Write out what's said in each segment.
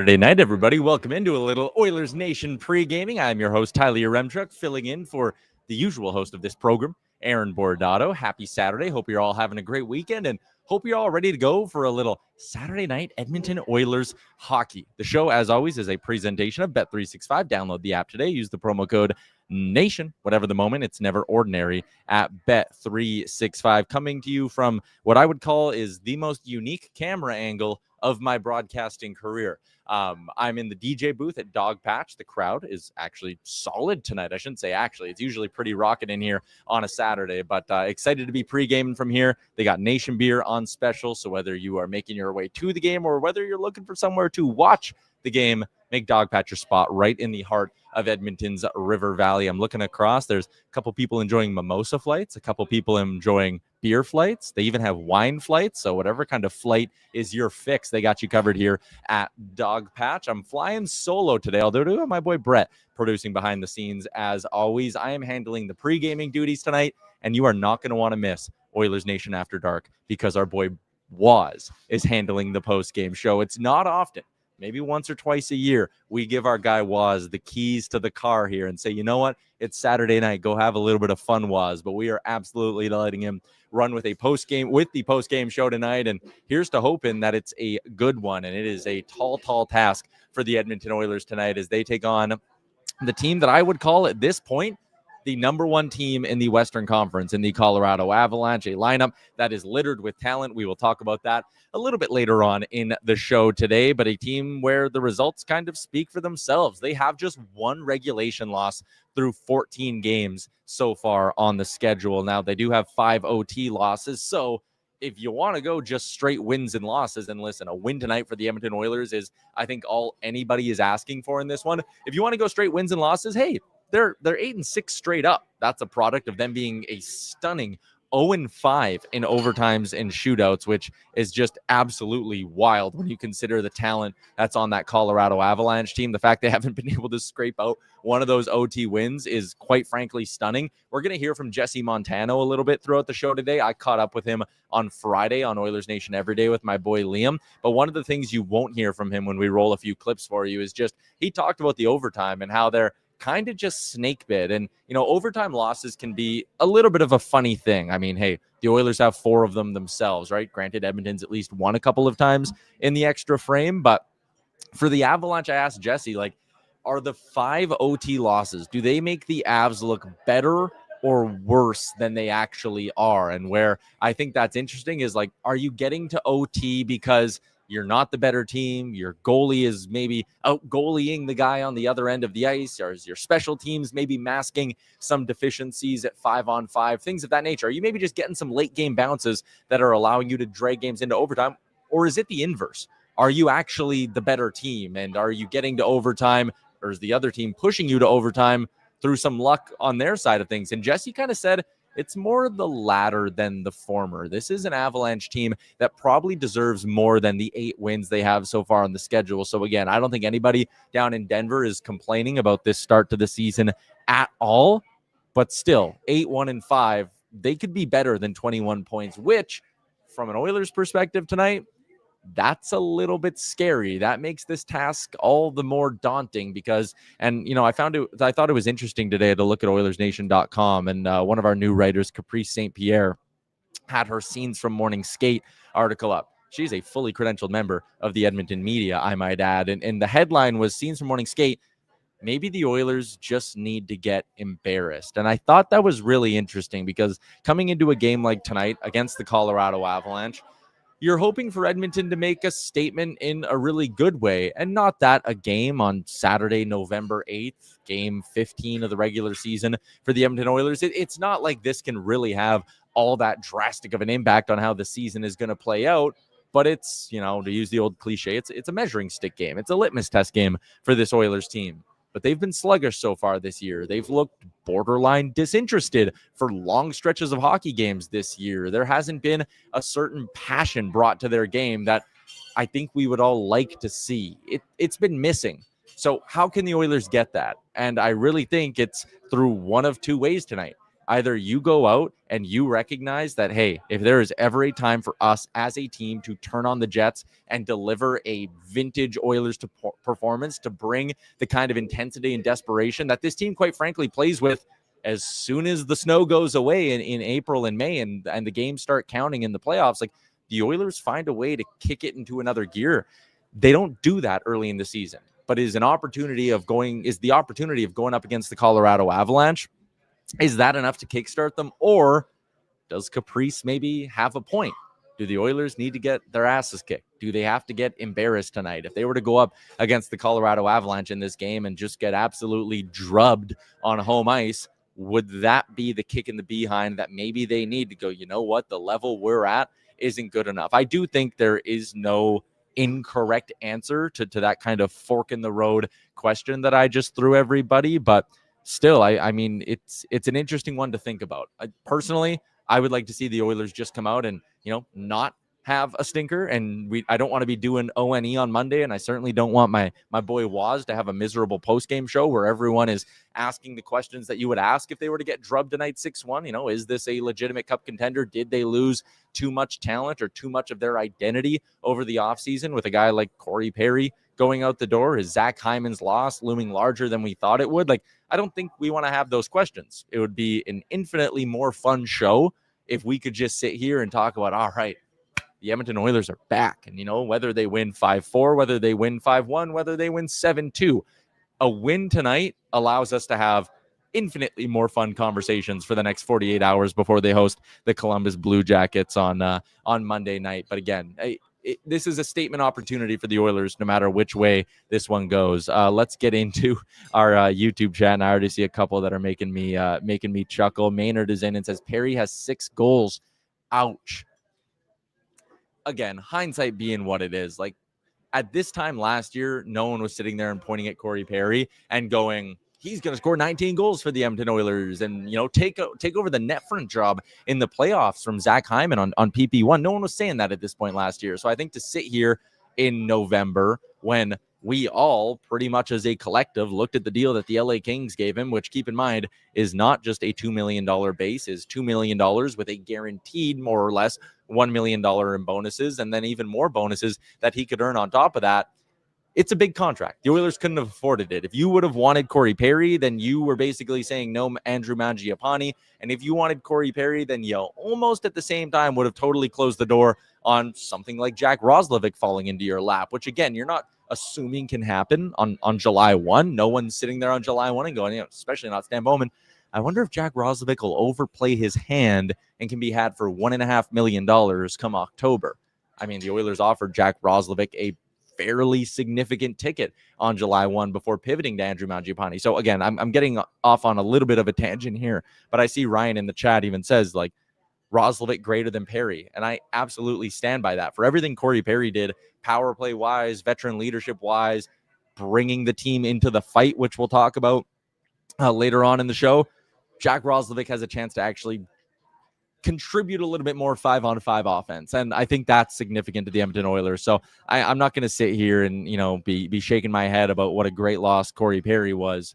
Saturday night, everybody. Welcome into a little Oilers Nation pre-gaming. I'm your host, Tyler Yaremchuk, filling in for the usual host of this program, Aaron Bordato. Happy Saturday. Hope you're all having a great weekend and hope you're all ready to go for a little Saturday night Edmonton Oilers hockey. The show, as always, is a presentation of Bet365. Download the app today. Use the promo code NATION, whatever the moment. It's never ordinary at Bet365. Coming to you from what I would call is the most unique camera angle of my broadcasting career. I'm in the DJ booth at Dogpatch. The crowd is actually solid tonight. I shouldn't say actually. It's usually pretty rocking in here on a Saturday, but excited to be pre-gaming from here. They got Nation Beer on special, so whether you are making your way to the game or whether you're looking for somewhere to watch the game, make Dogpatch your spot right in the heart of Edmonton's River Valley. I'm looking across. There's a couple people enjoying mimosa flights, a couple people enjoying beer flights. They even have wine flights. So whatever kind of flight is your fix, they got you covered here at Dogpatch. I'm flying solo today, although I do have my boy Brett producing behind the scenes. As always, I am handling the pre-gaming duties tonight, and you are not going to want to miss Oilers Nation After Dark because our boy Waz is handling the post-game show. It's not often. Maybe once or twice a year, we give our guy Waz the keys to the car here and say, you know what? It's Saturday night. Go have a little bit of fun, Waz. But we are absolutely letting him run with the post-game show tonight. And here's to hoping that it's a good one. And it is a tall task for the Edmonton Oilers tonight as they take on the team that I would call at this point the number one team in the Western Conference in the Colorado Avalanche, a lineup that is littered with talent. We will talk about that a little bit later on in the show today, but a team where the results kind of speak for themselves. They have just one regulation loss through 14 games so far on the schedule. Now, they do have 5 OT losses, so if you want to go just straight wins and losses, and listen, a win tonight for the Edmonton Oilers is, I think, all anybody is asking for in this one. If you want to go straight wins and losses, hey, they're 8-6 straight up. That's a product of them being a stunning 0-5 in overtimes and shootouts, which is just absolutely wild when you consider the talent that's on that Colorado Avalanche team. The fact they haven't been able to scrape out one of those OT wins is quite frankly stunning. We're going to hear from Jesse Montano a little bit throughout the show today. I caught up with him on Friday on Oilers Nation Every Day with my boy Liam. But one of the things you won't hear from him when we roll a few clips for you is just he talked about the overtime and how they're kind of just snake bit. And, overtime losses can be a little bit of a funny thing. I mean, hey, the Oilers have 4 of them themselves, right? Granted, Edmonton's at least won a couple of times in the extra frame. But for the Avalanche, I asked Jesse, are the 5 OT losses, do they make the Avs look better or worse than they actually are? And where I think that's interesting is, are you getting to OT because you're not the better team? Your goalie is maybe out goalieing the guy on the other end of the ice, or is your special teams maybe masking some deficiencies at 5-on-5, things of that nature? Are you maybe just getting some late game bounces that are allowing you to drag games into overtime? Or is it the inverse? Are you actually the better team? And are you getting to overtime, or is the other team pushing you to overtime through some luck on their side of things? And Jesse kind of said, it's more the latter than the former. This is an Avalanche team that probably deserves more than the 8 wins they have so far on the schedule. So again, I don't think anybody down in Denver is complaining about this start to the season at all, but still 8-1-5, they could be better than 21 points, which from an Oilers perspective tonight, that's a little bit scary. That makes this task all the more daunting because, and I thought it was interesting today to look at Oilersnation.com, and one of our new writers, Caprice St. Pierre, had her Scenes from Morning Skate article up. She's a fully credentialed member of the Edmonton media, I might add. And the headline was Scenes from Morning Skate. Maybe the Oilers just need to get embarrassed. And I thought that was really interesting because coming into a game like tonight against the Colorado Avalanche, you're hoping for Edmonton to make a statement in a really good way, and not that a game on Saturday, November 8th, game 15 of the regular season for the Edmonton Oilers. It's not like this can really have all that drastic of an impact on how the season is going to play out, but it's, to use the old cliche, it's a measuring stick game. It's a litmus test game for this Oilers team. But they've been sluggish so far this year. They've looked borderline disinterested for long stretches of hockey games this year. There hasn't been a certain passion brought to their game that I think we would all like to see. It's been missing. So how can the Oilers get that? And I really think it's through one of 2 ways tonight. Either you go out and you recognize that, hey, if there is ever a time for us as a team to turn on the Jets and deliver a vintage Oilers performance, to bring the kind of intensity and desperation that this team, quite frankly, plays with as soon as the snow goes away in April and May and the games start counting in the playoffs, like the Oilers find a way to kick it into another gear. They don't do that early in the season, but is the opportunity of going up against the Colorado Avalanche. Is that enough to kickstart them, or does Caprice maybe have a point? Do the Oilers need to get their asses kicked? Do they have to get embarrassed tonight? If they were to go up against the Colorado Avalanche in this game and just get absolutely drubbed on home ice, would that be the kick in the behind that maybe they need to go, you know what, the level we're at isn't good enough? I do think there is no incorrect answer to that kind of fork in the road question that I just threw everybody, but still, I mean, it's an interesting one to think about. Personally, I would like to see the Oilers just come out and, not have a stinker. And I don't want to be doing ONE on Monday. And I certainly don't want my boy Waz to have a miserable post-game show where everyone is asking the questions that you would ask if they were to get drubbed tonight 6-1. Is this a legitimate cup contender? Did they lose too much talent or too much of their identity over the offseason with a guy like Corey Perry going out the door? Is Zach Hyman's loss looming larger than we thought it would? Like, I don't think we want to have those questions. It would be an infinitely more fun show if we could just sit here and talk about, all right, the Edmonton Oilers are back. And, whether they win 5-4, whether they win 5-1, whether they win 7-2, a win tonight allows us to have infinitely more fun conversations for the next 48 hours before they host the Columbus Blue Jackets on Monday night. But again, this is a statement opportunity for the Oilers, no matter which way this one goes. Let's get into our YouTube chat. And I already see a couple that are making me chuckle. Maynard is in and says Perry has 6 goals. Ouch. Again, hindsight being what it is. Like, at this time last year, no one was sitting there and pointing at Corey Perry and going, he's going to score 19 goals for the Edmonton Oilers and, take over the net front job in the playoffs from Zach Hyman on PP1. No one was saying that at this point last year. So I think to sit here in November when we all pretty much as a collective looked at the deal that the LA Kings gave him, which, keep in mind, is not just a $2 million base, is $2 million with a guaranteed more or less $1 million in bonuses, and then even more bonuses that he could earn on top of that. It's a big contract. The Oilers couldn't have afforded it. If you would have wanted Corey Perry, then you were basically saying no Andrew Mangiapane. And if you wanted Corey Perry, then you almost at the same time would have totally closed the door on something like Jack Roslovic falling into your lap, which, again, you're not assuming can happen on July 1. No one's sitting there on July 1 and going, especially not Stan Bowman, I wonder if Jack Roslovic will overplay his hand and can be had for $1.5 million come October. I mean, the Oilers offered Jack Roslovic a fairly significant ticket on July 1 before pivoting to Andrew Mangiapane. So again, I'm getting off on a little bit of a tangent here, but I see Ryan in the chat even says, like, Roslovic greater than Perry. And I absolutely stand by that. For everything Corey Perry did, power play wise, veteran leadership wise, bringing the team into the fight, which we'll talk about later on in the show, Jack Roslovic has a chance to actually contribute a little bit more 5-on-5 offense. And I think that's significant to the Edmonton Oilers. So I'm not going to sit here and, be shaking my head about what a great loss Corey Perry was.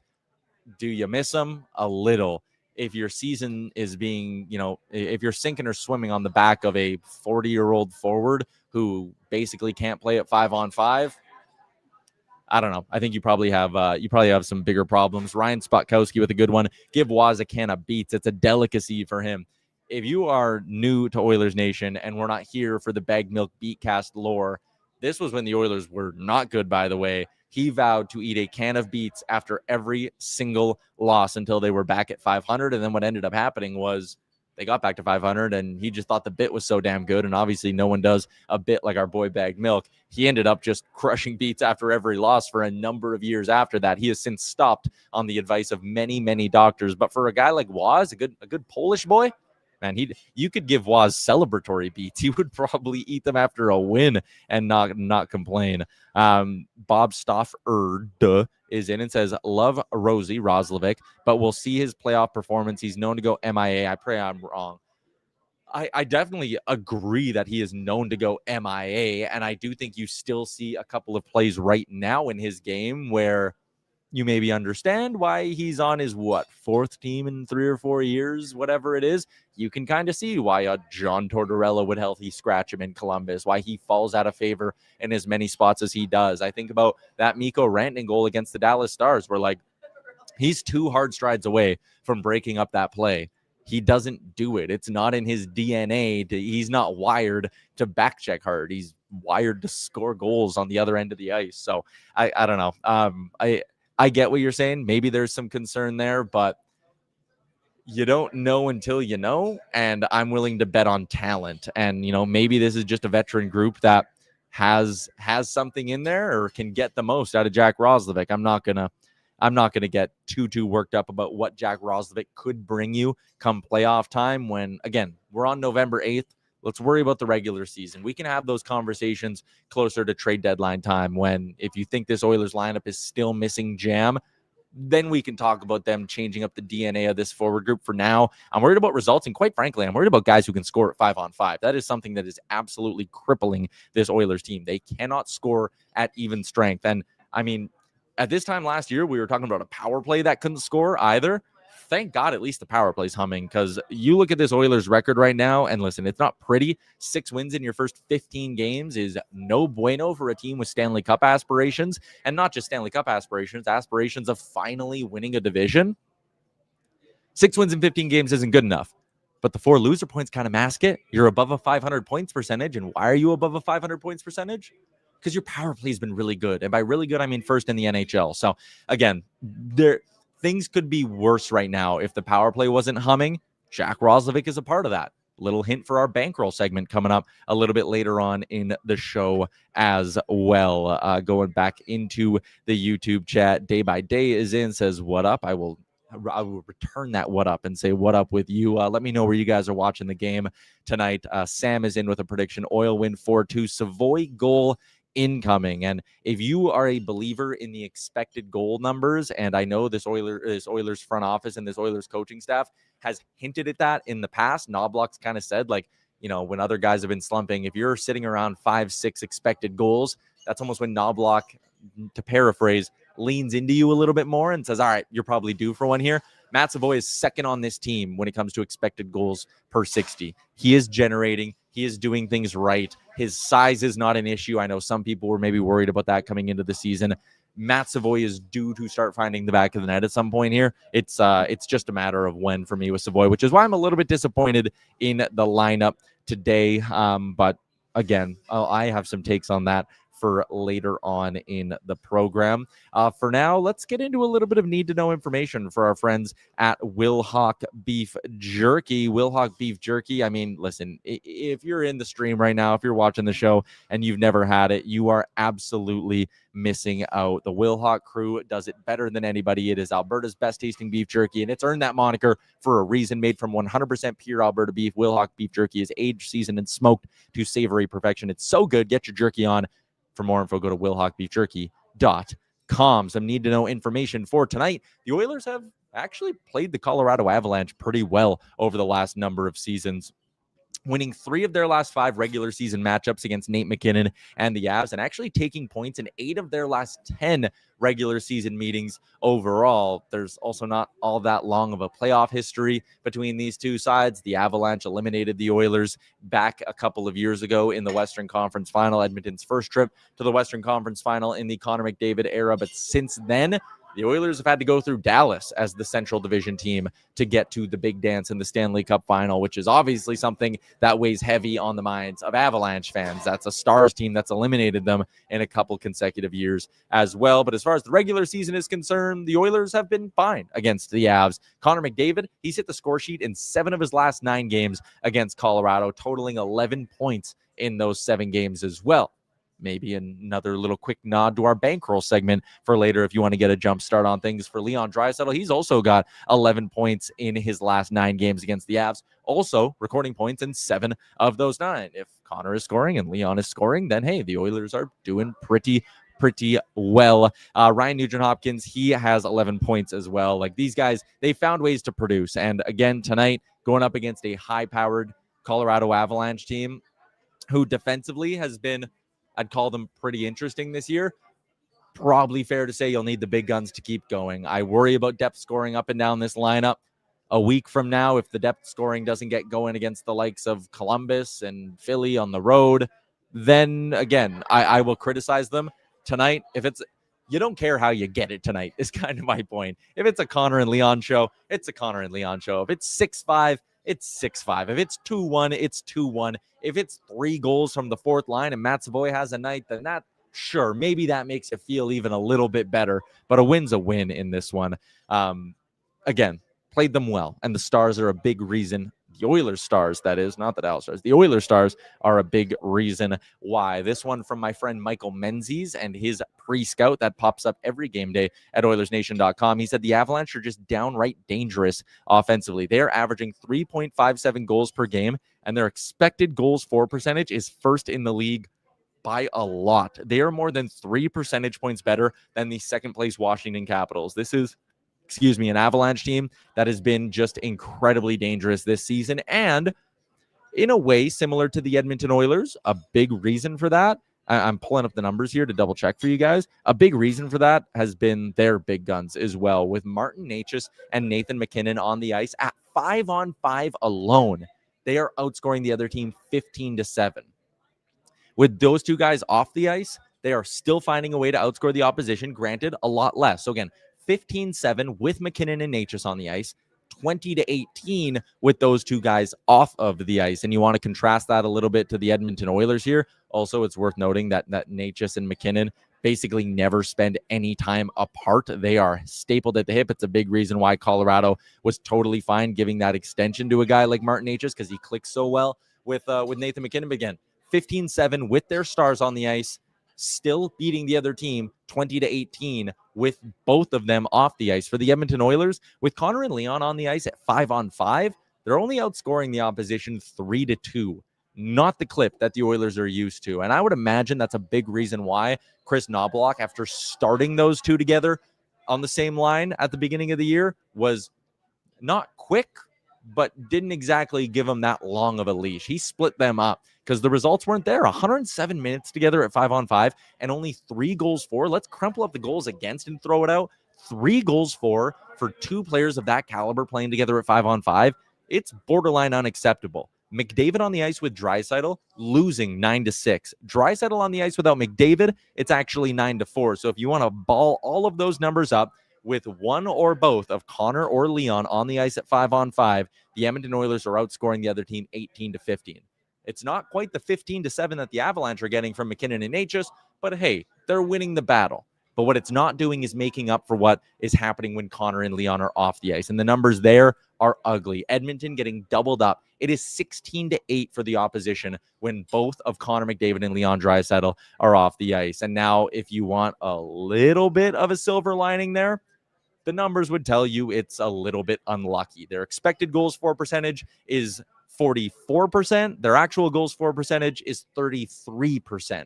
Do you miss him? A little. If your season is being, if you're sinking or swimming on the back of a 40-year-old forward who basically can't play at 5-on-5, I don't know. I think you probably have some bigger problems. Ryan Spotkowski with a good one. Give Waz a can of beets. It's a delicacy for him. If you are new to Oilers Nation and we're not here for the Bag Milk Beatcast lore, this was when the Oilers were not good, by the way. He vowed to eat a can of beets after every single loss until they were back at 500. And then what ended up happening was they got back to 500, and he just thought the bit was so damn good. And obviously no one does a bit like our boy Bag Milk. He ended up just crushing beets after every loss for a number of years after that. He has since stopped on the advice of many, many doctors. But for a guy like Waz, a good Polish boy, man, you could give Waz celebratory beats. He would probably eat them after a win and not complain. Bob Stofferd is in and says, love Rosie Roslovic, but we'll see his playoff performance. He's known to go MIA. I pray I'm wrong. I definitely agree that he is known to go MIA, and I do think you still see a couple of plays right now in his game where you maybe understand why he's on his, fourth team in 3 or 4 years, whatever it is. You can kind of see why a John Tortorella would healthy scratch him in Columbus, why he falls out of favor in as many spots as he does. I think about that Mikko Rantanen goal against the Dallas Stars, where like he's 2 hard strides away from breaking up that play. He doesn't do it. It's not in his DNA. He's not wired to back check hard. He's wired to score goals on the other end of the ice. So I don't know. I get what you're saying. Maybe there's some concern there, but you don't know until you know. And I'm willing to bet on talent. And, maybe this is just a veteran group that has something in there or can get the most out of Jack Roslovic. I'm not gonna get too worked up about what Jack Roslovic could bring you come playoff time when, again, we're on November 8th. Let's worry about the regular season. We can have those conversations closer to trade deadline time when, if you think this Oilers lineup is still missing Jam, then we can talk about them changing up the DNA of this forward group. For now, I'm worried about results, and quite frankly, I'm worried about guys who can score at 5-on-5. That is something that is absolutely crippling this Oilers team. They cannot score at even strength. And, I mean, at this time last year, we were talking about a power play that couldn't score either. Thank God at least the power play's humming, because you look at this Oilers record right now, and listen, it's not pretty. 6 wins in your first 15 games is no bueno for a team with Stanley Cup aspirations, and not just Stanley Cup aspirations of finally winning a division. 6 wins in 15 games isn't good enough, but the 4 loser points kind of mask it. You're above a 500 points percentage, and why are you above a 500 points percentage? Because your power play has been really good. And by really good, I mean first in the NHL. So again, things could be worse right now if the power play wasn't humming. Jack Roslovic is a part of that. Little hint for our bankroll segment coming up a little bit later on in the show as well. Going back into the YouTube chat, Day by Day is in, says, what up? I will return that what up and say what up with you. Let me know where you guys are watching the game tonight. Sam is in with a prediction. Oil win 4-2. Savoy goal incoming. And if you are a believer in the expected goal numbers, and I know this Oilers front office and this Oilers coaching staff has hinted at that in the past. Knobloch's kind of said, like, when other guys have been slumping, if you're sitting around 5-6 expected goals, that's almost when Knobloch, to paraphrase, leans into you a little bit more and says, all right, you're probably due for one here. Matt Savoy is second on this team when it comes to expected goals per 60. He is generating. He is doing things right. His size is not an issue. I know some people were maybe worried about that coming into the season. Matt Savoy is due to start finding the back of the net at some point here. It's just a matter of when for me with Savoy, which is why I'm a little bit disappointed in the lineup today. But again, I have some takes on that for later on in the program. For now, let's get into a little bit of need-to-know information for our friends at Wilhauk Beef Jerky. Wilhauk Beef Jerky, I mean, listen, if you're in the stream right now, if you're watching the show and you've never had it, you are absolutely missing out. The Wilhauk crew does it better than anybody. It is Alberta's best-tasting beef jerky, and it's earned that moniker for a reason. Made from 100% pure Alberta beef, Wilhauk Beef Jerky is aged, seasoned, and smoked to savory perfection. It's so good. Get your jerky on. For more info, go to WilhaukBeefJerky.com. Some need-to-know information for tonight. The Oilers have actually played the Colorado Avalanche pretty well over the last number of seasons, winning 3 of their last 5 regular season matchups against Nate McKinnon and the Avs, and actually taking points in 8 of their last 10 regular season meetings overall. There's also not all that long of a playoff history between these two sides. The Avalanche eliminated the Oilers back a couple of years ago in the Western Conference Final, Edmonton's first trip to the Western Conference Final in the Connor McDavid era. But since then, the Oilers have had to go through Dallas as the Central Division team to get to the big dance in the Stanley Cup Final, which is obviously something that weighs heavy on the minds of Avalanche fans. That's a Stars team that's eliminated them in a couple consecutive years as well. But as far as the regular season is concerned, the Oilers have been fine against the Avs. Connor McDavid, he's hit the score sheet in 7 of his last 9 games against Colorado, totaling 11 points in those 7 games as well. Maybe another little quick nod to our bankroll segment for later if you want to get a jump start on things. For Leon Draisaitl, he's also got 11 points in his last 9 games against the Avs, also recording points in 7 of those 9. If Connor is scoring and Leon is scoring, then hey, the Oilers are doing pretty well. Ryan Nugent-Hopkins, he has 11 points as well. Like, these guys, they found ways to produce. And again, tonight, going up against a high-powered Colorado Avalanche team who defensively has been, I'd call them pretty interesting this year. probably fair to say you'll need the big guns to keep going. I worry about depth scoring up and down this lineup. A week from now, if the depth scoring doesn't get going against the likes of Columbus and Philly on the road, then again, I will criticize them. Tonight, if it's, you don't care how you get it tonight, is kind of my point. If it's a Connor and Leon show, it's a Connor and Leon show. If it's 6-5, it's 6-5. If it's 2-1, it's 2-1. If it's 3 goals from the fourth line and Matt Savoy has a night, then that, sure, maybe that makes it feel even a little bit better. But a win's a win in this one. Again, played them well, and the Stars are a big reason. The Oilers Stars, that is, not the Dallas Stars. The Oilers Stars are a big reason why. This one from my friend Michael Menzies and his pre-scout that pops up every game day at Oilersnation.com. He said the Avalanche are just downright dangerous offensively. They are averaging 3.57 goals per game, and their expected goals for percentage is first in the league by a lot. They are more than 3 percentage points better than the second-place Washington Capitals. This is an Avalanche team that has been just incredibly dangerous this season. And in a way, similar to the Edmonton Oilers, a big reason for that, I'm pulling up the numbers here to double check for you guys. A big reason for that has been their big guns as well, with Martin Necas and Nathan MacKinnon on the ice at 5-on-5 alone. They are outscoring the other team 15-7. With those two guys off the ice, they are still finding a way to outscore the opposition, granted, a lot less. So again, 15-7 with MacKinnon and Necas on the ice, 20-18 with those two guys off of the ice. And you want to contrast that a little bit to the Edmonton Oilers here. Also, it's worth noting that Necas and MacKinnon basically never spend any time apart. They are stapled at the hip. It's a big reason why Colorado was totally fine giving that extension to a guy like Martin Necas, because he clicks so well with Nathan MacKinnon. But again, 15-7 with their stars on the ice, still beating the other team 20-18 with both of them off the ice. For the Edmonton Oilers, with Connor and Leon on the ice at 5-on-5, they're only outscoring the opposition 3-2. Not the clip that the Oilers are used to. And I would imagine that's a big reason why Chris Knoblauch, after starting those two together on the same line at the beginning of the year, was not quick, but didn't exactly give them that long of a leash. He split them up because the results weren't there. 107 minutes together at 5-on-5 and only 3 goals for. Let's crumple up the goals against and throw it out. 3 goals for 2 players of that caliber playing together at 5-on-5. It's borderline unacceptable. McDavid on the ice with Draisaitl, losing 9-6. Draisaitl on the ice without McDavid, it's actually 9-4. So if you want to ball all of those numbers up, with one or both of Connor or Leon on the ice at 5-on-5, the Edmonton Oilers are outscoring the other team 18-15. It's not quite the 15-7 that the Avalanche are getting from MacKinnon and Necas, but hey, they're winning the battle. But what it's not doing is making up for what is happening when Connor and Leon are off the ice. And the numbers there are ugly. Edmonton getting doubled up. It is 16-8 for the opposition when both of Connor McDavid and Leon Draisaitl are off the ice. And now if you want a little bit of a silver lining there, the numbers would tell you it's a little bit unlucky. Their expected goals for percentage is 44%. Their actual goals for percentage is 33%.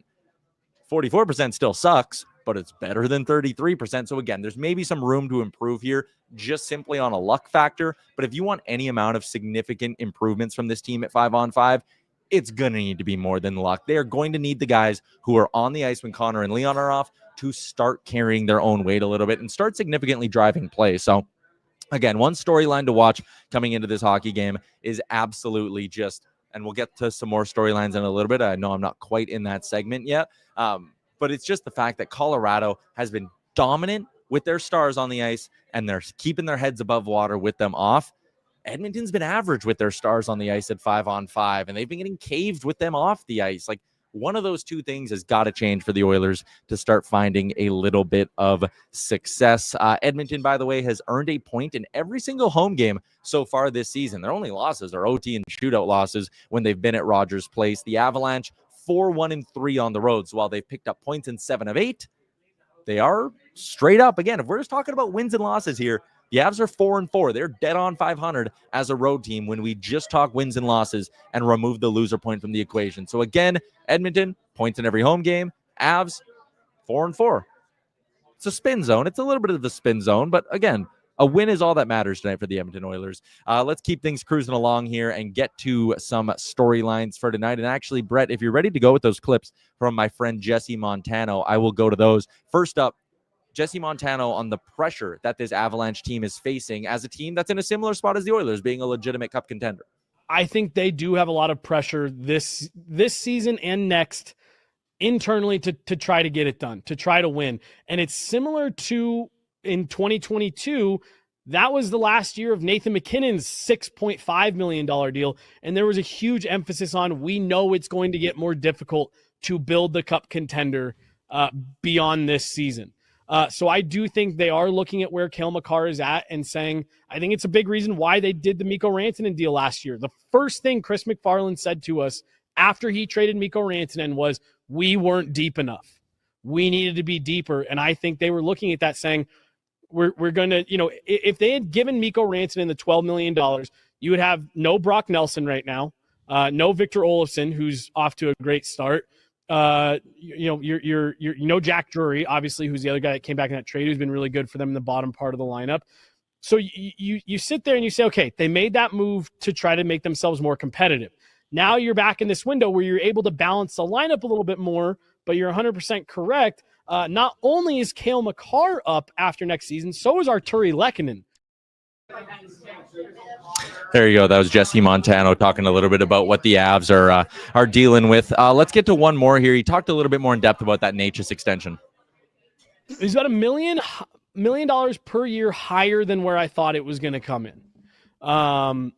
44% still sucks, but it's better than 33%. So again, there's maybe some room to improve here just simply on a luck factor. But if you want any amount of significant improvements from this team at 5-on-5, it's going to need to be more than luck. They are going to need the guys who are on the ice when Connor and Leon are off to start carrying their own weight a little bit and start significantly driving play. So again, one storyline to watch coming into this hockey game is absolutely just, and we'll get to some more storylines in a little bit. I know I'm not quite in that segment yet, but it's just the fact that Colorado has been dominant with their stars on the ice and they're keeping their heads above water with them off. Edmonton's been average with their stars on the ice at 5-on-5, and they've been getting caved with them off the ice. Like, one of those two things has got to change for the Oilers to start finding a little bit of success. Edmonton, by the way, has earned a point in every single home game so far this season. Their only losses are OT and shootout losses when they've been at Rogers Place. The Avalanche, 4-1-3 on the road. So while they've picked up points in 7 of 8, they are straight up. Again, if we're just talking about wins and losses here, the Avs are 4-4. They're dead on 500 as a road team when we just talk wins and losses and remove the loser point from the equation. So again, Edmonton, points in every home game. Avs, 4-4. It's a spin zone. It's a little bit of the spin zone, but again, a win is all that matters tonight for the Edmonton Oilers. Let's keep things cruising along here and get to some storylines for tonight. And actually, Brett, if you're ready to go with those clips from my friend Jesse Montano, I will go to those. First up, Jesse Montano on the pressure that this Avalanche team is facing as a team that's in a similar spot as the Oilers, being a legitimate cup contender? I think they do have a lot of pressure this season and next internally to try to get it done, to try to win. And it's similar to in 2022. That was the last year of Nathan MacKinnon's $6.5 million deal. And there was a huge emphasis on, we know it's going to get more difficult to build the cup contender beyond this season. So I do think they are looking at where Cale Makar is at and saying, I think it's a big reason why they did the Mikko Rantanen deal last year. The first thing Chris McFarland said to us after he traded Mikko Rantanen was, we weren't deep enough. We needed to be deeper. And I think they were looking at that saying, we're going to, if they had given Mikko Rantanen the $12 million, you would have no Brock Nelson right now, no Victor Olofsson, who's off to a great start. You're Jack Drury, obviously, who's the other guy that came back in that trade, who's been really good for them in the bottom part of the lineup. So you sit there and you say, okay, they made that move to try to make themselves more competitive. Now you're back in this window where you're able to balance the lineup a little bit more, but you're 100% correct. Not only is Cale Makar up after next season, so is Arturi Lehkonen. There you go. That was Jesse Montano talking a little bit about what the Avs are dealing with. Let's get to one more here. He talked a little bit more in depth about that Necas extension. He's about $1 million per year higher than where I thought it was going to come in.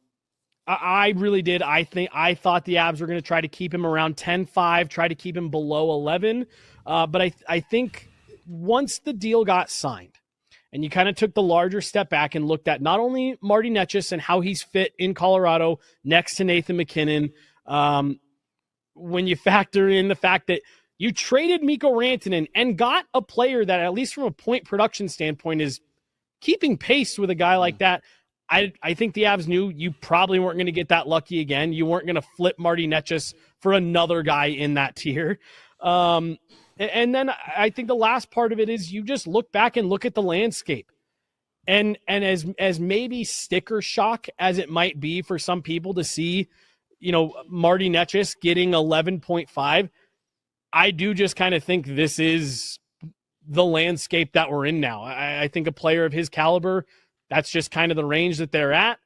I really did. I thought the Avs were going to try to keep him around 10-5, try to keep him below 11. But I think once the deal got signed and you kind of took the larger step back and looked at not only Marty Necas and how he's fit in Colorado next to Nathan MacKinnon, when you factor in the fact that you traded Mikko Rantanen and got a player that, at least from a point production standpoint, is keeping pace with a guy like that, I think the Avs knew you probably weren't going to get that lucky again. You weren't going to flip Marty Necas for another guy in that tier. And then I think the last part of it is you just look back and look at the landscape. And as maybe sticker shock as it might be for some people to see, Marty Necas getting 11.5, I do just kind of think this is the landscape that we're in now. I think a player of his caliber, that's just kind of the range that they're at.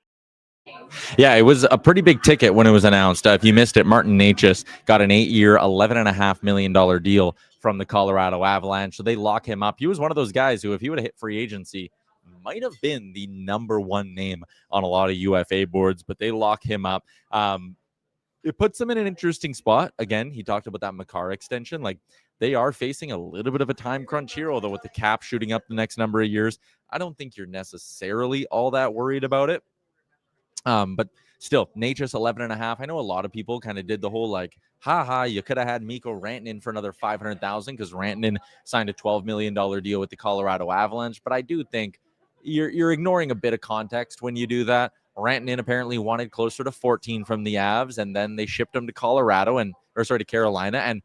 Yeah, it was a pretty big ticket when it was announced. If you missed it, Martin Necas got an 8-year, $11.5 million deal from the Colorado Avalanche. So they lock him up. He was one of those guys who, if he would have hit free agency, might have been the number one name on a lot of UFA boards, but they lock him up. It puts them in an interesting spot. Again, he talked about that Makar extension. Like, they are facing a little bit of a time crunch here, although with the cap shooting up the next number of years, I don't think you're necessarily all that worried about it. But still, Necas 11.5. I know a lot of people kind of did the whole you could have had Mikko Rantanen for another $500,000 because Rantanen signed a $12 million deal with the Colorado Avalanche. But I do think you're ignoring a bit of context when you do that. Rantanen apparently wanted closer to 14 from the Avs, and then they shipped him to to Carolina. And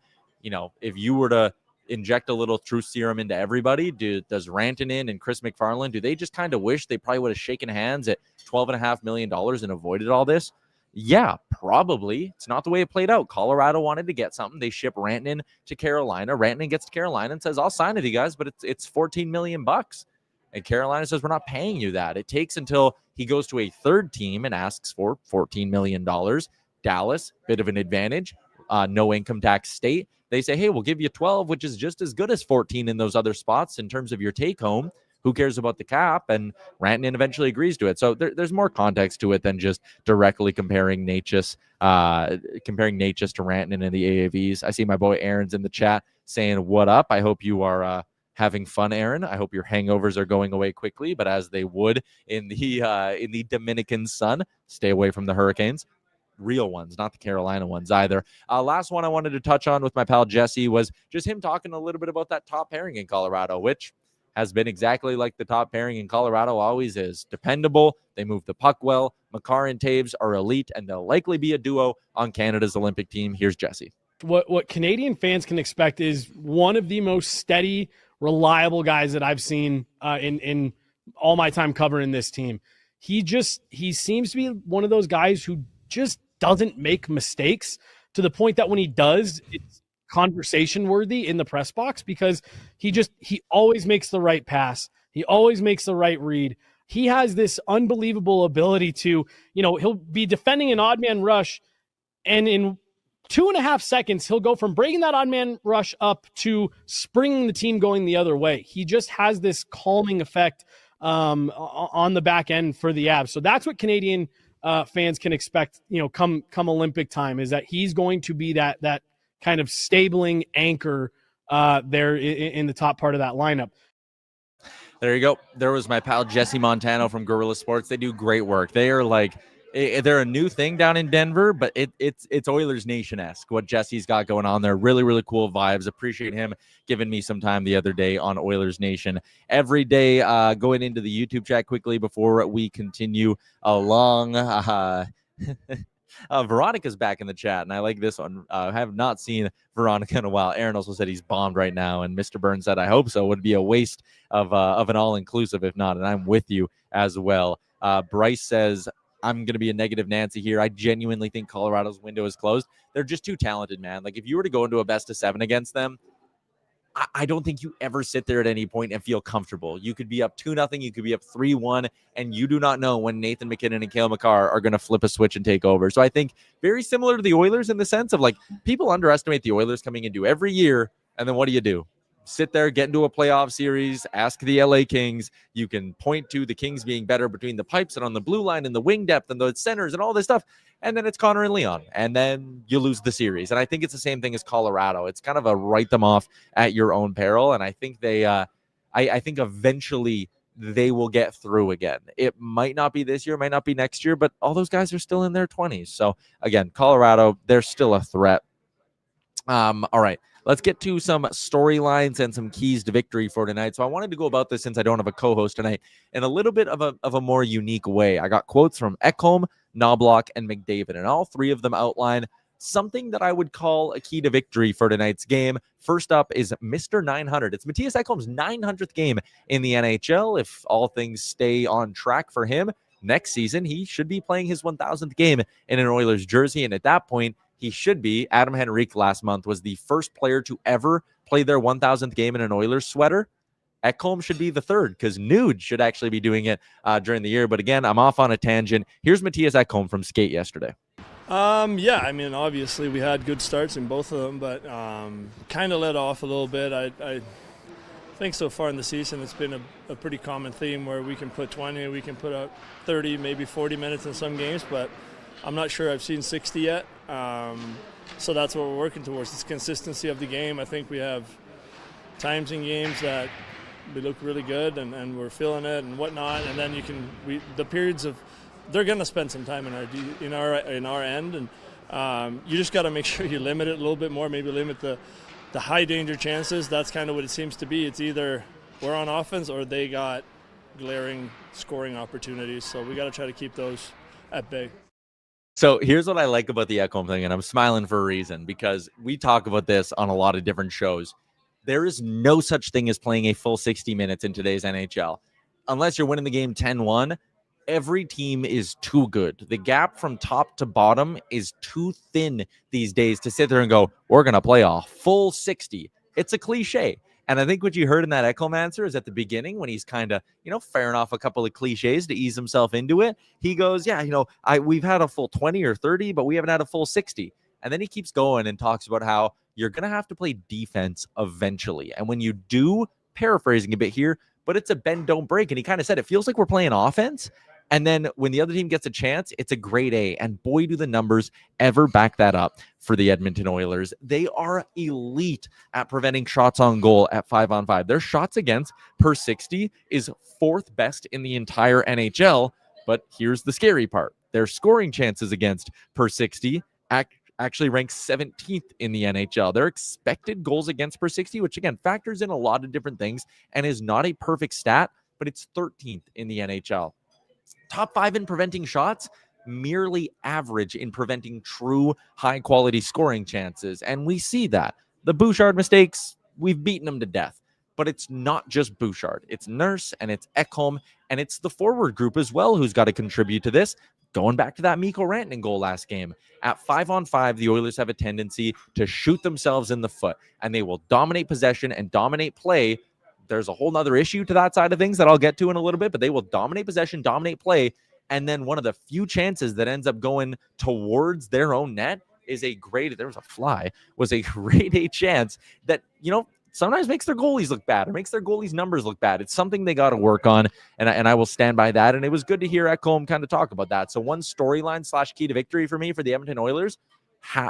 if you were to inject a little truth serum into everybody, does Rantanen and Chris McFarland, do they just kind of wish they probably would have shaken hands at $12.5 million and avoided all this? Yeah, probably. It's not the way it played out. Colorado wanted to get something. They ship Rantanen to Carolina. Rantanen gets to Carolina and says, I'll sign it, you guys, but it's $14 million. And Carolina says, we're not paying you that. It takes until he goes to a third team and asks for $14 million. Dallas, bit of an advantage. No income tax state. They say, hey, we'll give you 12, which is just as good as 14 in those other spots in terms of your take home. Who cares about the cap? And Rantanen eventually agrees to it. So there's more context to it than just directly comparing Necas to Rantanen in the AAVs. I see my boy Aaron's in the chat saying, what up? I hope you are having fun, Aaron. I hope your hangovers are going away quickly, but as they would in the Dominican sun, stay away from the hurricanes. Real ones, not the Carolina ones either. Last one I wanted to touch on with my pal Jesse was just him talking a little bit about that top pairing in Colorado, which has been exactly like the top pairing in Colorado always is. Dependable. They move the puck well. Makar and Taves are elite, and they'll likely be a duo on Canada's Olympic team. Here's Jesse. What Canadian fans can expect is one of the most steady, reliable guys that I've seen in all my time covering this team. He seems to be one of those guys who just doesn't make mistakes, to the point that when he does, it's conversation worthy in the press box, because he always makes the right pass. He always makes the right read. He has this unbelievable ability to, he'll be defending an odd man rush, and in 2.5 seconds, he'll go from breaking that odd man rush up to springing the team going the other way. He just has this calming effect on the back end for the Avs. So that's what Canadian fans can expect, come Olympic time, is that he's going to be that kind of stabling anchor there in the top part of that lineup. There you go. There was my pal Jesse Montano from Guerrilla Sports. They do great work. They are they're a new thing down in Denver, but it's Oilers Nation-esque what Jesse's got going on there. Really, really cool vibes. Appreciate him giving me some time the other day on Oilers Nation. Every day, going into the YouTube chat quickly before we continue along. Veronica's back in the chat, and I like this one. I have not seen Veronica in a while. Aaron also said he's bombed right now, and Mr. Burns said, I hope so. It would be a waste of an all-inclusive if not, and I'm with you as well. Bryce says, I'm going to be a negative Nancy here. I genuinely think Colorado's window is closed. They're just too talented, man. Like, if you were to go into a best of 7 against them, I don't think you ever sit there at any point and feel comfortable. You could be up 2-0, you could be up 3-1, and you do not know when Nathan McKinnon and Cale Makar are going to flip a switch and take over. So I think very similar to the Oilers in the sense of, like, people underestimate the Oilers coming into every year, and then what do? Sit there, get into a playoff series, ask the LA Kings. You can point to the Kings being better between the pipes and on the blue line and the wing depth and the centers and all this stuff. And then it's Connor and Leon. And then you lose the series. And I think it's the same thing as Colorado. It's kind of a write them off at your own peril. And I think I think eventually they will get through again. It might not be this year, might not be next year, but all those guys are still in their 20s. So again, Colorado, they're still a threat. All right. Let's get to some storylines and some keys to victory for tonight. So I wanted to go about this, since I don't have a co-host tonight, in a little bit of a more unique way. I got quotes from Ekholm, Knobloch, and McDavid, and all three of them outline something that I would call a key to victory for tonight's game. First up is Mr. 900. It's Matthias Ekholm's 900th game in the NHL. If all things stay on track for him, next season he should be playing his 1,000th game in an Oilers jersey, and at that point, he should be. Adam Henrique last month was the first player to ever play their 1,000th game in an Oilers sweater. Ekholm should be the third, because Nuge should actually be doing it during the year. But again, I'm off on a tangent. Here's Matthias Ekholm from Skate yesterday. Yeah, I mean, obviously we had good starts in both of them, but kind of let off a little bit. I think so far in the season it's been a pretty common theme where we can put 20, we can put out 30, maybe 40 minutes in some games, but I'm not sure I've seen 60 yet. So that's what we're working towards, this consistency of the game. I think we have times in games that we look really good and we're feeling it and whatnot, and then the periods of, they're going to spend some time in our end, and you just got to make sure you limit it a little bit more, maybe limit the high danger chances. That's kind of what it seems to be. It's either we're on offense or they got glaring scoring opportunities, so we got to try to keep those at bay. So here's what I like about the Ekholm thing, and I'm smiling for a reason, because we talk about this on a lot of different shows. There is no such thing as playing a full 60 minutes in today's NHL. Unless you're winning the game 10-1, every team is too good. The gap from top to bottom is too thin these days to sit there and go, we're going to play a full 60. It's a cliche. And I think what you heard in that Ekholm answer is at the beginning, when he's kind of, firing off a couple of cliches to ease himself into it. He goes, yeah, we've had a full 20 or 30, but we haven't had a full 60. And then he keeps going and talks about how you're going to have to play defense eventually. And when you do, paraphrasing a bit here, but it's a bend, don't break. And he kind of said, it feels like we're playing offense. And then when the other team gets a chance, it's a grade A. And boy, do the numbers ever back that up for the Edmonton Oilers. They are elite at preventing shots on goal at 5-on-5. Their shots against per 60 is 4th best in the entire NHL. But here's the scary part. Their scoring chances against per 60 actually ranks 17th in the NHL. Their expected goals against per 60, which again factors in a lot of different things and is not a perfect stat, but it's 13th in the NHL. Top 5 in preventing shots, merely average in preventing true high-quality scoring chances. And we see that. The Bouchard mistakes, we've beaten them to death. But it's not just Bouchard. It's Nurse, and it's Ekholm, and it's the forward group as well who's got to contribute to this. Going back to that Mikko Rantanen goal last game, at 5-on-5, the Oilers have a tendency to shoot themselves in the foot, and they will dominate possession and dominate play. There's a whole nother issue to that side of things that I'll get to in a little bit, but they will dominate possession, dominate play, and then one of the few chances that ends up going towards their own net is a great A chance that, sometimes makes their goalies look bad or makes their goalies' numbers look bad. It's something they got to work on, and I will stand by that. And it was good to hear Ekholm kind of talk about that. So one storyline / key to victory for me for the Edmonton Oilers,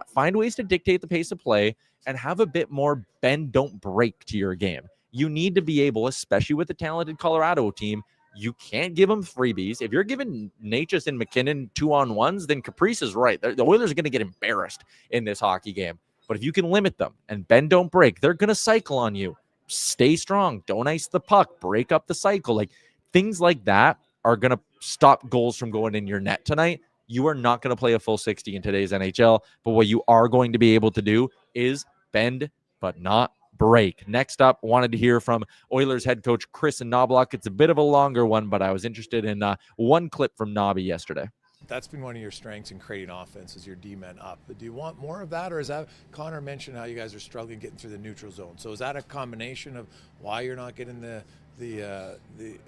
find ways to dictate the pace of play and have a bit more bend, don't break to your game. You need to be able, especially with the talented Colorado team, you can't give them freebies. If you're giving Natchez and McKinnon 2-on-1s, then Caprice is right. The Oilers are going to get embarrassed in this hockey game. But if you can limit them and bend, don't break, they're going to cycle on you. Stay strong. Don't ice the puck. Break up the cycle. Like, things like that are going to stop goals from going in your net tonight. You are not going to play a full 60 in today's NHL. But what you are going to be able to do is bend, but not break. Next up, wanted to hear from Oilers head coach Chris Knoblauch. It's a bit of a longer one, but I was interested in one clip from Nobby yesterday. That's been one of your strengths in creating offense, is your D-men up. But do you want more of that, or is that, Connor mentioned how you guys are struggling getting through the neutral zone. So is that a combination of why you're not getting the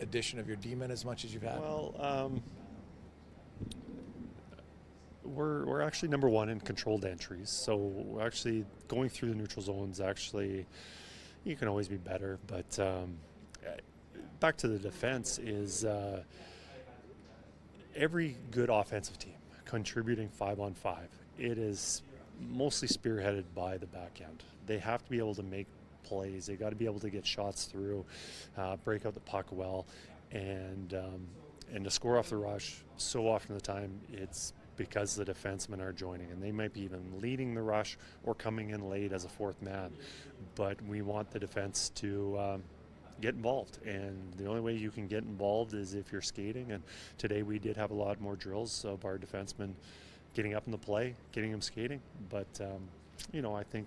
addition of your D-men as much as you've had? Well, we're actually number one in controlled entries. So actually going through the neutral zones, actually, you can always be better. But back to the defense is every good offensive team contributing 5-on-5, it is mostly spearheaded by the back end. They have to be able to make plays. They got to be able to get shots through, break out the puck well, and to score off the rush. So often the time, it's because the defensemen are joining, and they might be even leading the rush or coming in late as a fourth man. But we want the defense to get involved, and the only way you can get involved is if you're skating. And today we did have a lot more drills of our defensemen getting up in the play, getting them skating. But I think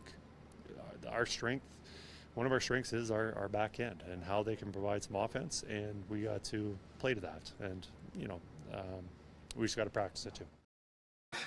our strength, one of our strengths is our back end and how they can provide some offense, and we got to play to that. And we just got to practice it too.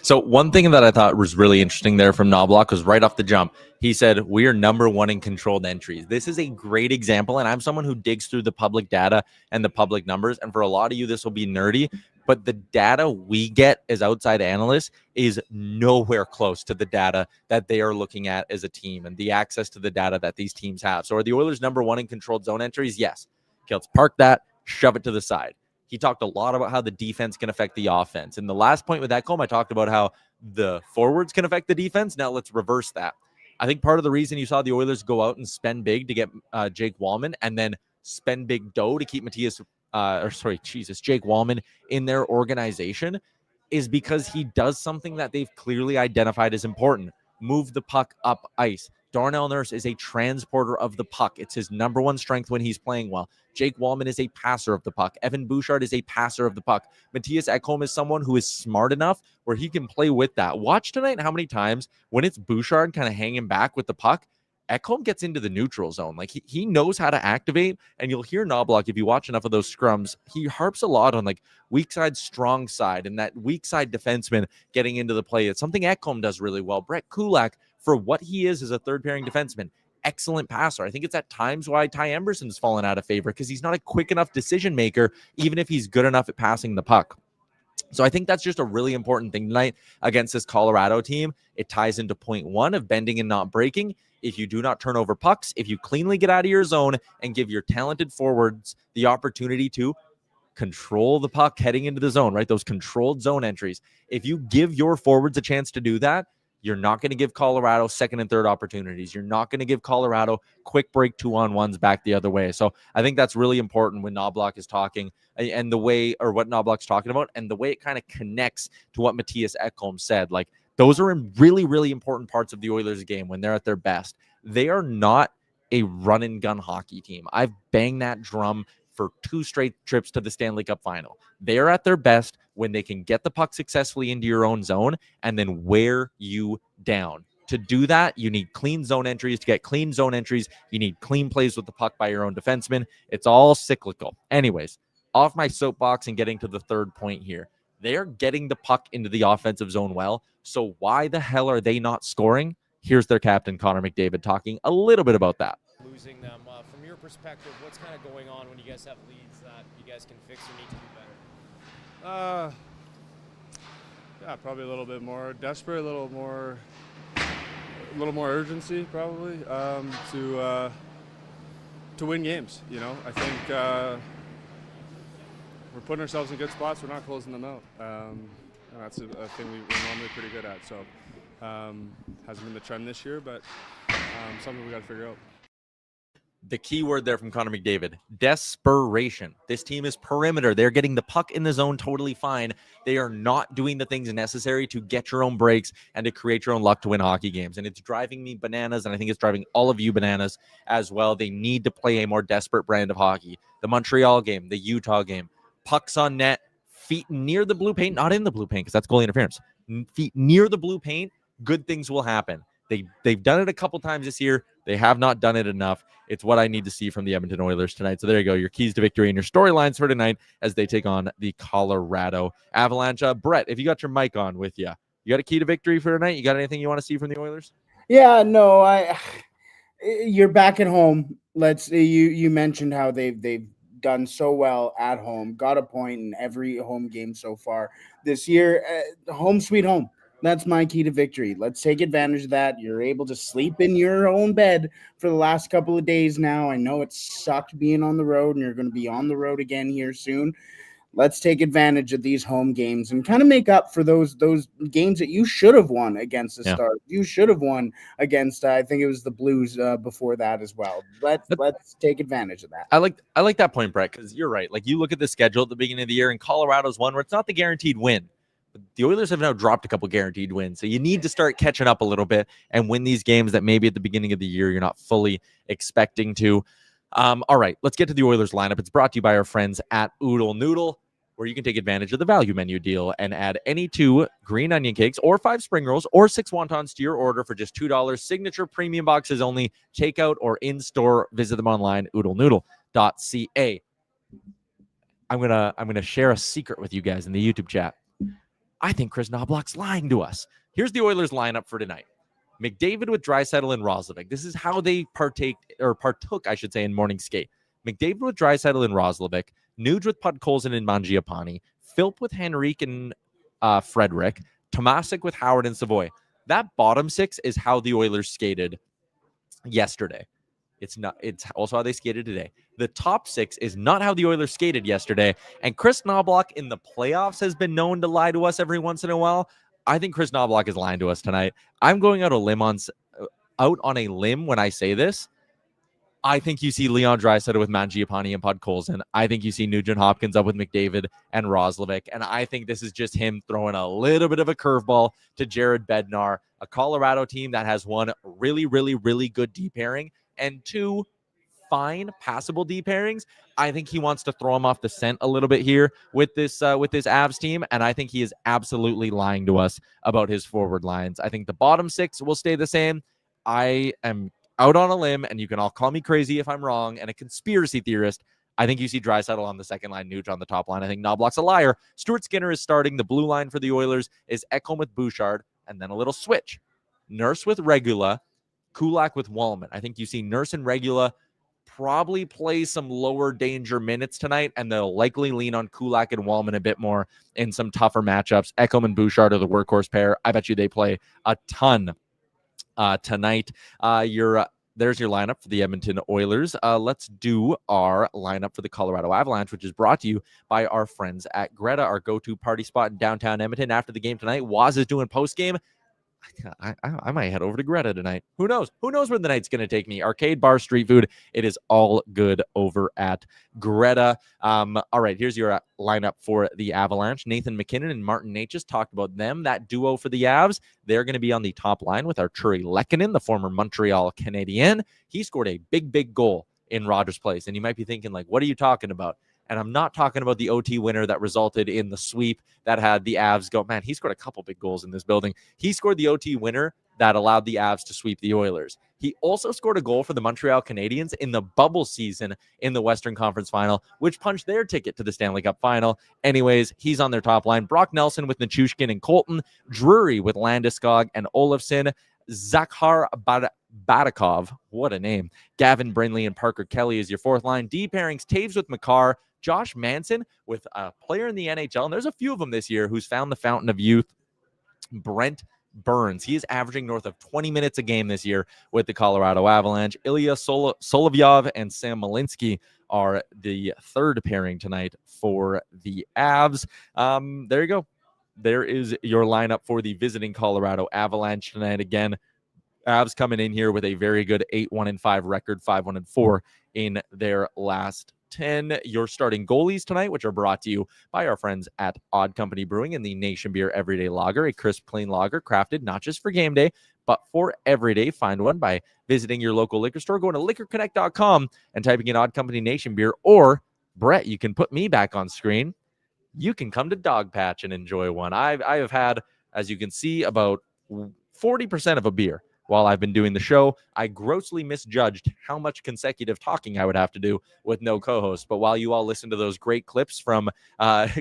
So one thing that I thought was really interesting there from Knoblauch was right off the jump. He said, we are number one in controlled entries. This is a great example, and I'm someone who digs through the public data and the public numbers, and for a lot of you, this will be nerdy, but the data we get as outside analysts is nowhere close to the data that they are looking at as a team and the access to the data that these teams have. So are the Oilers number one in controlled zone entries? Yes. Okay, let's park that, shove it to the side. He talked a lot about how the defense can affect the offense. And the last point with Ekholm, I talked about how the forwards can affect the defense. Now let's reverse that. I think part of the reason you saw the Oilers go out and spend big to get Jake Wallman and then spend big dough to keep Jake Wallman in their organization is because he does something that they've clearly identified as important. Move the puck up ice. Darnell Nurse is a transporter of the puck. It's his number one strength when he's playing well. Jake Wallman is a passer of the puck. Evan Bouchard is a passer of the puck. Mattias Ekholm is someone who is smart enough where he can play with that. Watch tonight how many times when it's Bouchard kind of hanging back with the puck, Ekholm gets into the neutral zone. Like he knows how to activate, and you'll hear Knoblauch, if you watch enough of those scrums, he harps a lot on like weak side, strong side, and that weak side defenseman getting into the play. It's something Ekholm does really well. Brett Kulak, for what he is as a third pairing defenseman, excellent passer. I think it's at times why Ty Emberson's fallen out of favor because he's not a quick enough decision maker, even if he's good enough at passing the puck. So I think that's just a really important thing tonight against this Colorado team. It ties into point one of bending and not breaking. If you do not turn over pucks, if you cleanly get out of your zone and give your talented forwards the opportunity to control the puck heading into the zone, right? Those controlled zone entries. If you give your forwards a chance to do that, you're not going to give Colorado second and third opportunities. You're not going to give Colorado quick break 2-on-1s back the other way. So I think that's really important when Knoblauch is talking and the way, or what Knoblauch's talking about, and the way it kind of connects to what Mattias Ekholm said. Like, those are really, really important parts of the Oilers game when they're at their best. They are not a run and gun hockey team. I've banged that drum for 2 straight trips to the Stanley Cup final. They're at their best when they can get the puck successfully into your own zone and then wear you down. To do that, you need clean zone entries. To get clean zone entries, you need clean plays with the puck by your own defenseman. It's all cyclical. Anyways, off my soapbox and getting to the third point here. They're getting the puck into the offensive zone well. So why the hell are they not scoring? Here's their captain, Connor McDavid, talking a little bit about that. Losing them. From your perspective, what's kind of going on when you guys have leads that you guys can fix or need to do better? Yeah, probably a little bit more desperate, a little more urgency, probably to win games. You know, I think we're putting ourselves in good spots. We're not closing them out. And that's a thing we're normally pretty good at. So hasn't been the trend this year, but something we got to figure out. The key word there from Connor McDavid, desperation. This team is perimeter. They're getting the puck in the zone totally fine. They are not doing the things necessary to get your own breaks and to create your own luck to win hockey games. And it's driving me bananas, and I think it's driving all of you bananas as well. They need to play a more desperate brand of hockey. The Montreal game, the Utah game, pucks on net, feet near the blue paint, not in the blue paint because that's goalie interference. Feet near the blue paint, good things will happen. They've done it a couple times this year. They have not done it enough. It's what I need to see from the Edmonton Oilers tonight. So there you go, your keys to victory and your storylines for tonight as they take on the Colorado Avalanche. Brett, if you got your mic on with you, you got a key to victory for tonight? You got anything you want to see from the Oilers? Yeah, no, you're back at home. You mentioned how they've done so well at home, got a point in every home game so far this year. Home sweet home. That's my key to victory. Let's take advantage of that. You're able to sleep in your own bed for the last couple of days now. I know it sucked being on the road, and you're going to be on the road again here soon. Let's take advantage of these home games and kind of make up for those games that you should have won against the Stars. You should have won against, I think it was the Blues before that as well. Let's take advantage of that. I like that point, Brett, because you're right. Like, you look at the schedule at the beginning of the year, and Colorado's one where it's not the guaranteed win. The Oilers have now dropped a couple guaranteed wins. So you need to start catching up a little bit and win these games that maybe at the beginning of the year you're not fully expecting to. All right, let's get to the Oilers lineup. It's brought to you by our friends at Oodle Noodle, where you can take advantage of the value menu deal and add any 2 green onion cakes or 5 spring rolls or 6 wontons to your order for just $2. Signature premium boxes only. Takeout or in-store. Visit them online, oodlenoodle.ca. I'm gonna share a secret with you guys in the YouTube chat. I think Chris Knobloch's lying to us. Here's the Oilers lineup for tonight. McDavid with Draisaitl and Roslovic. This is how they partook, I should say, in morning skate. McDavid with Draisaitl and Roslovic. Nuge with Podkolzin and Mangiapane. Philp with Henrique and Frederick. Tomasic with Howard and Savoy. That bottom 6 is how the Oilers skated yesterday. It's also how they skated today. The top 6 is not how the Oilers skated yesterday. And Chris Knobloch in the playoffs has been known to lie to us every once in a while. I think Chris Knobloch is lying to us tonight. I'm going out on a limb when I say this. I think you see Leon Draisaitl with Mangiapane and Podkolzin. I think you see Nugent Hopkins up with McDavid and Roslovic. And I think this is just him throwing a little bit of a curveball to Jared Bednar, a Colorado team that has one really, really, really good D pairing and 2 fine passable D pairings. I think he wants to throw him off the scent a little bit here with this Avs team, and I think he is absolutely lying to us about his forward lines. I think the bottom 6 will stay the same. I am out on a limb, and you can all call me crazy if I'm wrong and a conspiracy theorist. I think you see Draisaitl on the second line, Nuge on the top line. I think Knobloch's a liar. Stuart Skinner is starting. The blue line for the Oilers is Ekholm with Bouchard, and then a little switch. Nurse with Regula, Kulak with Wallman. I think you see Nurse and Regula probably play some lower danger minutes tonight, and they'll likely lean on Kulak and Wallman a bit more in some tougher matchups. Ekholm and Bouchard are the workhorse pair. I bet you they play a ton tonight. There's your lineup for the Edmonton Oilers. Let's do our lineup for the Colorado Avalanche, which is brought to you by our friends at Greta, our go-to party spot in downtown Edmonton. After the game tonight, Waz is doing post-game. I might head over to Greta tonight. Who knows? Who knows where the night's going to take me? Arcade, bar, street food. It is all good over at Greta. All right, here's your lineup for the Avalanche. Nathan McKinnon and Martin Nate just talked about them. That duo for the Avs, they're going to be on the top line with Arturi Lehkonen, the former Montreal Canadien. He scored a big, big goal in Rogers Place. And you might be thinking, like, what are you talking about? And I'm not talking about the OT winner that resulted in the sweep that had the Avs go. Man, he scored a couple big goals in this building. He scored the OT winner that allowed the Avs to sweep the Oilers. He also scored a goal for the Montreal Canadiens in the bubble season in the Western Conference Final, which punched their ticket to the Stanley Cup Final. Anyways, he's on their top line. Brock Nelson with Nichushkin and Colton, Drury with Landeskog and Olofsson, Zakhar Badakov, what a name, Gavin Brindley and Parker Kelly is your fourth line. D pairings, Taves with Makar, Josh Manson with a player in the NHL, and there's a few of them this year who's found the fountain of youth, Brent Burns. He is averaging north of 20 minutes a game this year with the Colorado Avalanche. Ilya Solovyov and Sam Malinsky are the third pairing tonight for the Avs. There you go. There is your lineup for the visiting Colorado Avalanche tonight. Again, Avs coming in here with a very good 8-1-5 record, 5-1-4 in their last 10. Your starting goalies tonight, which are brought to you by our friends at Odd Company Brewing and the Nation Beer Everyday Lager, a crisp, clean lager crafted not just for game day, but for every day. Find one by visiting your local liquor store, going to liquorconnect.com and typing in Odd Company Nation Beer. Or, Brett, you can put me back on screen. You can come to Dogpatch and enjoy one. I have had, as you can see, about 40% of a beer while I've been doing the show. I grossly misjudged how much consecutive talking I would have to do with no co-host. But while you all listen to those great clips from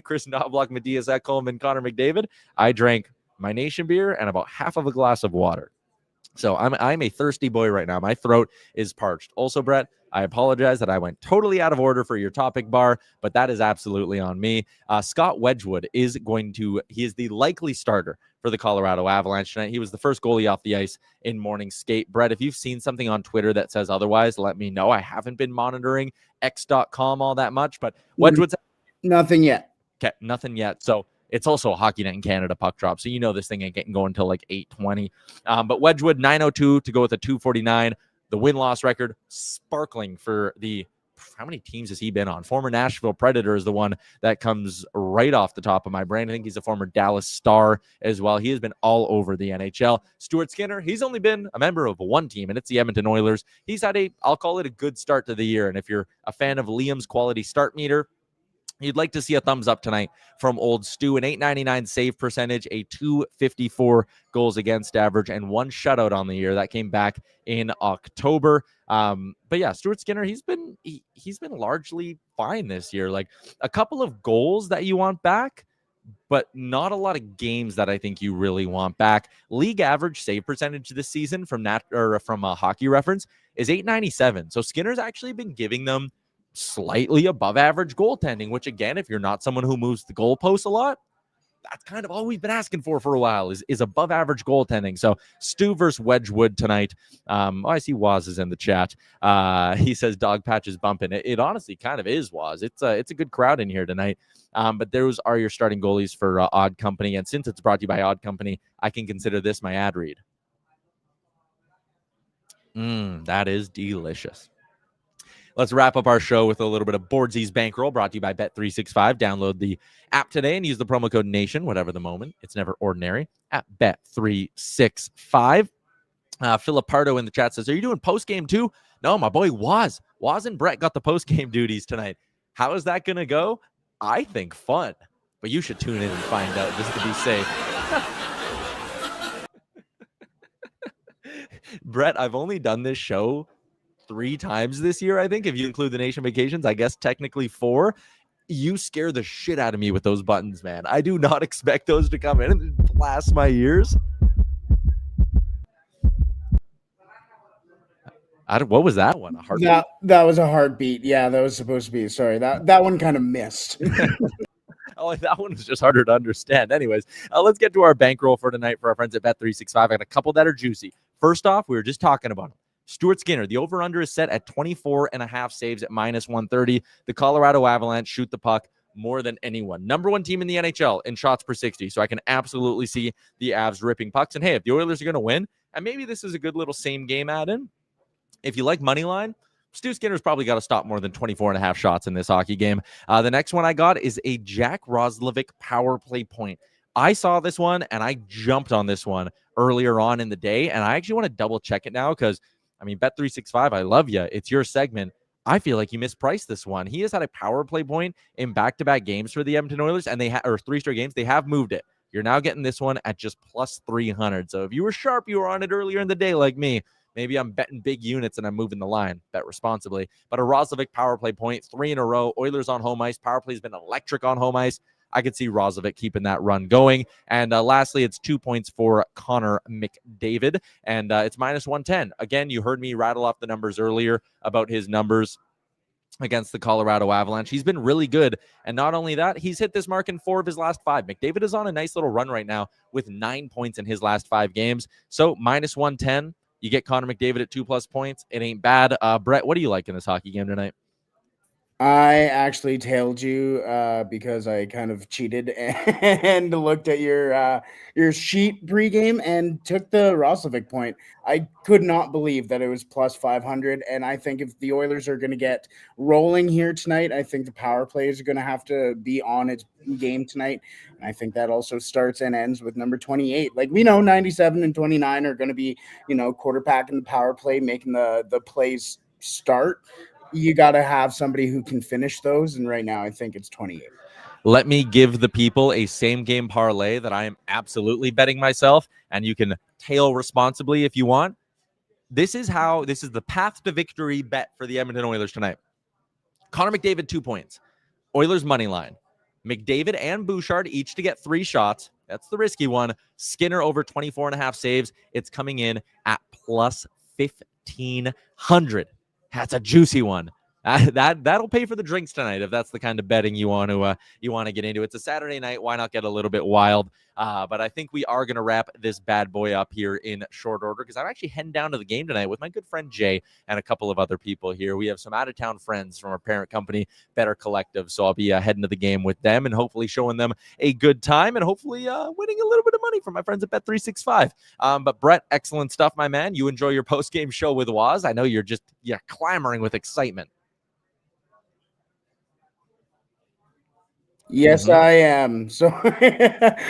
Chris Knobloch, Matthias Ekholm, and Connor McDavid, I drank my Nation beer and about half of a glass of water. So I'm a thirsty boy right now. My throat is parched. Also, Brett, I apologize that I went totally out of order for your topic bar, but that is absolutely on me. Scott Wedgwood he is the likely starter for the Colorado Avalanche tonight. He was the first goalie off the ice in morning skate. Brett, if you've seen something on Twitter that says otherwise, let me know. I haven't been monitoring x.com all that much, but Wedgwood's nothing yet. Okay, nothing yet. So it's also a Hockey Night in Canada puck drop, so you know this thing ain't getting going until like 8:20. But Wedgwood, 902 to go with a 249. The win-loss record, sparkling for the how many teams has he been on? Former Nashville Predator is the one that comes right off the top of my brain. I think he's a former Dallas Star as well. He has been all over the NHL. Stuart Skinner, he's only been a member of one team, and it's the Edmonton Oilers. He's had I'll call it a good start to the year. And if you're a fan of Liam's quality start meter, you'd like to see a thumbs up tonight from old Stu, an .899 save percentage, a .254 goals against average, and one shutout on the year that came back in October. But yeah, Stuart Skinner, he's been largely fine this year. Like a couple of goals that you want back, but not a lot of games that I think you really want back. League average save percentage this season from a Hockey Reference is .897. So Skinner's actually been giving them slightly above average goaltending, which again, if you're not someone who moves the goalposts a lot, that's kind of all we've been asking for a while is above average goaltending. So Stu versus Wedgwood tonight. I see Waz is in the chat. He says Dogpatch is bumping. It honestly kind of is, Waz. It's a good crowd in here tonight. But those are your starting goalies for Odd Company. And since it's brought to you by Odd Company, I can consider this my ad read. That is delicious. Let's wrap up our show with a little bit of Bordzy's Bankroll, brought to you by Bet365. Download the app today and use the promo code NATION, whatever the moment. It's never ordinary, at Bet365. Philip Pardo in the chat says, are you doing post-game too? No, my boy Waz and Brett got the post-game duties tonight. How is that going to go? I think fun, but you should tune in and find out just to be safe. Brett, I've only done this show 3 times this year, I think, if you include the Nation Vacations. I guess technically 4. You scare the shit out of me with those buttons, man. I do not expect those to come in and blast my ears. What was that one? A heartbeat? That was a heartbeat. Yeah, that was supposed to be. Sorry, that one kind of missed. Oh, that one was just harder to understand. Anyways, let's get to our bankroll for tonight for our friends at Bet365. I got a couple that are juicy. First off, we were just talking about them. Stuart Skinner, the over-under is set at 24.5 saves at -130. The Colorado Avalanche shoot the puck more than anyone. Number 1 team in the NHL in shots per 60. So I can absolutely see the Avs ripping pucks. And hey, if the Oilers are going to win, and maybe this is a good little same game add-in, if you like money line, Stu Skinner's probably got to stop more than 24.5 shots in this hockey game. The next one I got is a Jack Roslovic power play point. I saw this one, and I jumped on this one earlier on in the day, and I actually want to double-check it now because, I mean, Bet365, I love you. It's your segment. I feel like you mispriced this one. He has had a power play point in back-to-back games for the Edmonton Oilers, and or 3 straight games. They have moved it. You're now getting this one at just plus 300. So if you were sharp, you were on it earlier in the day like me. Maybe I'm betting big units and I'm moving the line. Bet responsibly. But a Roslovic power play point, 3 in a row. Oilers on home ice. Power play's been electric on home ice. I could see Roslovic keeping that run going. And lastly, it's 2 points for Connor McDavid, and it's minus 110. Again, you heard me rattle off the numbers earlier about his numbers against the Colorado Avalanche. He's been really good. And not only that, he's hit this mark in 4 of his last 5. McDavid is on a nice little run right now with 9 points in his last 5 games. So minus 110, you get Connor McDavid at 2+ points. It ain't bad. Brett, what do you like in this hockey game tonight? I actually tailed you because I kind of cheated and looked at your sheet pregame and took the Roslovic point. I could not believe that it was plus 500, and I think if the Oilers are going to get rolling here tonight, I think the power play is going to have to be on its game tonight, and I think that also starts and ends with number 28. Like, we know 97 and 29 are going to be, quarterbacking the power play, making the plays start. You got to have somebody who can finish those. And right now, I think it's 28. Let me give the people a same game parlay that I am absolutely betting myself, and you can tail responsibly if you want. This is the path to victory bet for the Edmonton Oilers tonight. Connor McDavid, 2 points. Oilers money line. McDavid and Bouchard each to get 3 shots. That's the risky one. Skinner over 24.5 saves. It's coming in at plus 1,500. That's a juicy one. That'll pay for the drinks tonight if that's the kind of betting you want to get into. It's a Saturday night. Why not get a little bit wild? But I think we are going to wrap this bad boy up here in short order because I'm actually heading down to the game tonight with my good friend Jay and a couple of other people here. We have some out-of-town friends from our parent company, Better Collective, so I'll be heading to the game with them and hopefully showing them a good time and hopefully winning a little bit of money from my friends at Bet365. But Brett, excellent stuff, my man. You enjoy your post-game show with Waz. I know you're clamoring with excitement. Yes, I am. So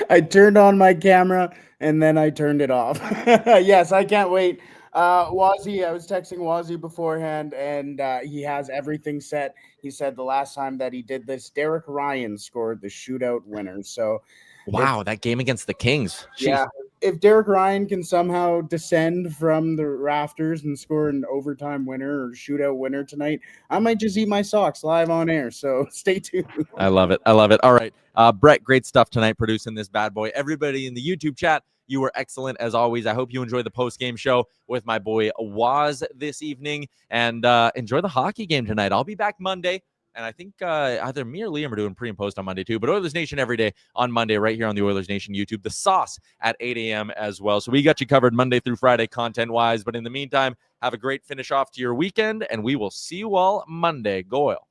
I turned on my camera and then I turned it off. Yes, I can't wait. Wazzy, I was texting Wazzy beforehand, and he has everything set. He said the last time that he did this, Derek Ryan scored the shootout winner. So, wow, that game against the Kings. Jeez. Yeah, if Derek Ryan can somehow descend from the rafters and score an overtime winner or shootout winner tonight, I might just eat my socks live on air. So stay tuned. I love it. All right. Brett, great stuff tonight producing this bad boy. Everybody in the YouTube chat, you were excellent as always. I hope you enjoy the post-game show with my boy Waz this evening, and enjoy the hockey game tonight. I'll be back Monday. And I think either me or Liam are doing pre and post on Monday too. But Oilers Nation every day on Monday right here on the Oilers Nation YouTube. The sauce at 8 a.m. as well. So we got you covered Monday through Friday content-wise. But in the meantime, have a great finish off to your weekend. And we will see you all Monday. Go Oil.